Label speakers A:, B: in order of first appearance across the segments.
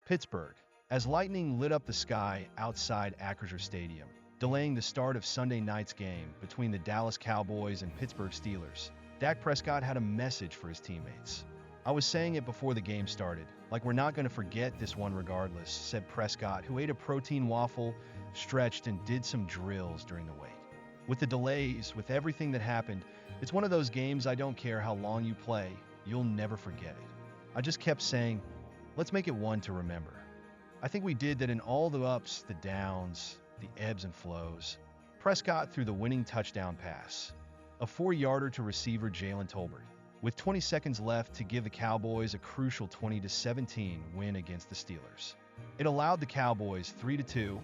A: Pittsburgh, as lightning lit up the sky outside Arrowhead Stadium, delaying the start of Sunday night's game between the Dallas Cowboys and Pittsburgh Steelers. Dak Prescott had a message for his teammates. "I was saying it before the game started, like we're not going to forget this one regardless," said Prescott, who ate a protein waffle, stretched, and did some drills during the wait. "With the delays, with everything that happened, it's one of those games I don't care how long you play, you'll never forget it. I just kept saying, let's make it one to remember." I think we did that in all the ups, the downs, the ebbs and flows. Prescott threw the winning touchdown pass, a 4-yarder to receiver Jalen Tolbert, with 20 seconds left to give the Cowboys a crucial 20-17 win against the Steelers. It allowed the Cowboys 3-2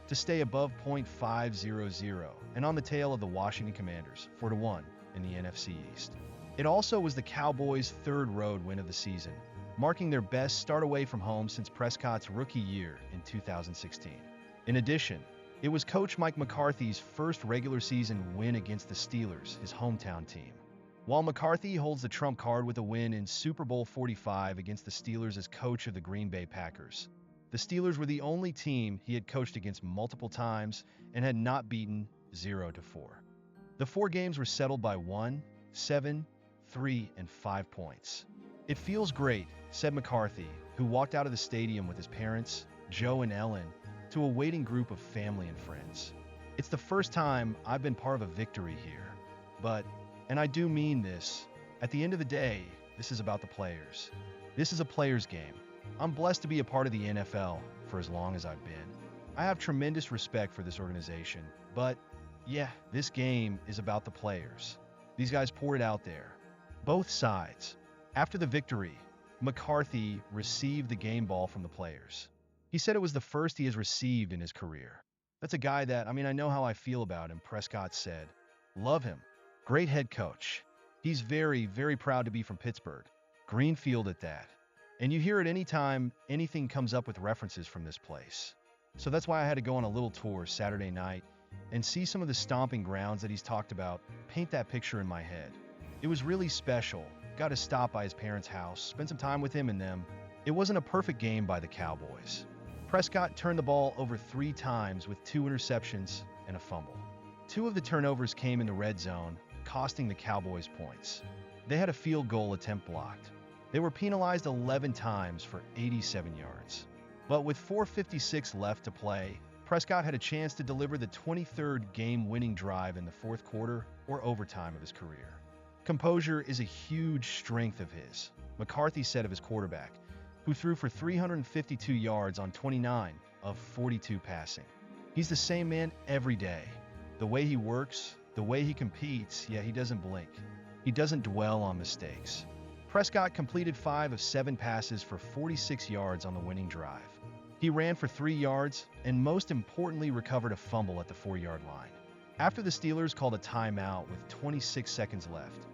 A: to stay above .500 and on the tail of the Washington Commanders 4-1 in the NFC East. It also was the Cowboys' third road win of the season, marking their best start away from home since Prescott's rookie year in 2016. In addition, it was Coach Mike McCarthy's first regular season win against the Steelers, his hometown team. While McCarthy holds the trump card with a win in Super Bowl 45 against the Steelers as coach of the Green Bay Packers, the Steelers were the only team he had coached against multiple times and had not beaten 0-4. The 4 games were settled by 1, 7, 3, and 5 points. "It feels great," said McCarthy, who walked out of the stadium with his parents, Joe and Ellen, to a waiting group of family and friends. "It's the first time I've been part of a victory here. But, and I do mean this, at the end of the day, this is about the players. This is a players' game. I'm blessed to be a part of the NFL for as long as I've been. I have tremendous respect for this organization, but, yeah, this game is about the players. These guys poured it out there. Both sides." After the victory, McCarthy received the game ball from the players. He said it was the first he has received in his career. "That's a guy that, I know how I feel about him," Prescott said. "Love him. Great head coach. He's very, very proud to be from Pittsburgh. Greenfield at that. And you hear it anytime anything comes up with references from this place. So that's why I had to go on a little tour Saturday night and see some of the stomping grounds that he's talked about, paint that picture in my head. It was really special. Got to stop by his parents' house, spend some time with him and them. It wasn't a perfect game by the Cowboys. Prescott turned the ball over 3 times with 2 interceptions and a fumble. 2 of the turnovers came in the red zone, costing the Cowboys points. They had a field goal attempt blocked. They were penalized 11 times for 87 yards. But with 4:56 left to play, Prescott had a chance to deliver the 23rd game-winning drive in the 4th quarter or overtime of his career. "Composure is a huge strength of his," McCarthy said of his quarterback, who threw for 352 yards on 29 of 42 passing. "He's the same man every day. The way he works, the way he competes, he doesn't blink. He doesn't dwell on mistakes." Prescott completed 5 of 7 passes for 46 yards on the winning drive. He ran for 3 yards and most importantly recovered a fumble at the 4-yard line. After the Steelers called a timeout with 26 seconds left,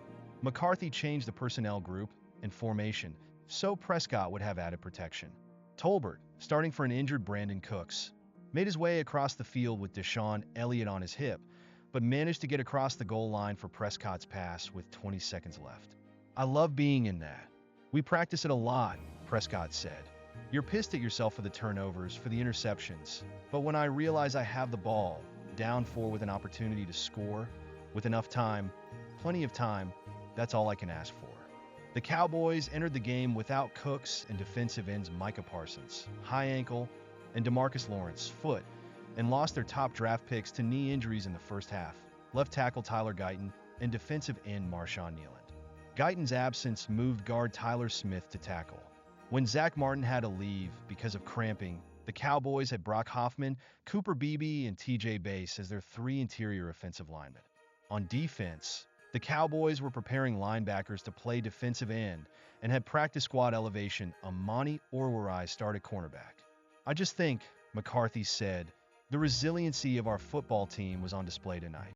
A: McCarthy changed the personnel group and formation so Prescott would have added protection. Tolbert, starting for an injured Brandon Cooks, made his way across the field with Deshaun Elliott on his hip, but managed to get across the goal line for Prescott's pass with 20 seconds left. "I love being in that. We practice it a lot," Prescott said. "You're pissed at yourself for the turnovers, for the interceptions, but when I realize I have the ball, down 4 with an opportunity to score, with enough time, plenty of time, that's all I can ask for." The Cowboys entered the game without Cooks and defensive ends Micah Parsons, high ankle, and DeMarcus Lawrence, foot, and lost their top draft picks to knee injuries in the first half, left tackle Tyler Guyton and defensive end Marshawn Kneeland. Guyton's absence moved guard Tyler Smith to tackle. When Zach Martin had to leave because of cramping, the Cowboys had Brock Hoffman, Cooper Beebe, and TJ Bass as their 3 interior offensive linemen. On defense, the Cowboys were preparing linebackers to play defensive end and had practice squad elevation Amani Oruwariye started cornerback. "I just think," McCarthy said, "the resiliency of our football team was on display tonight.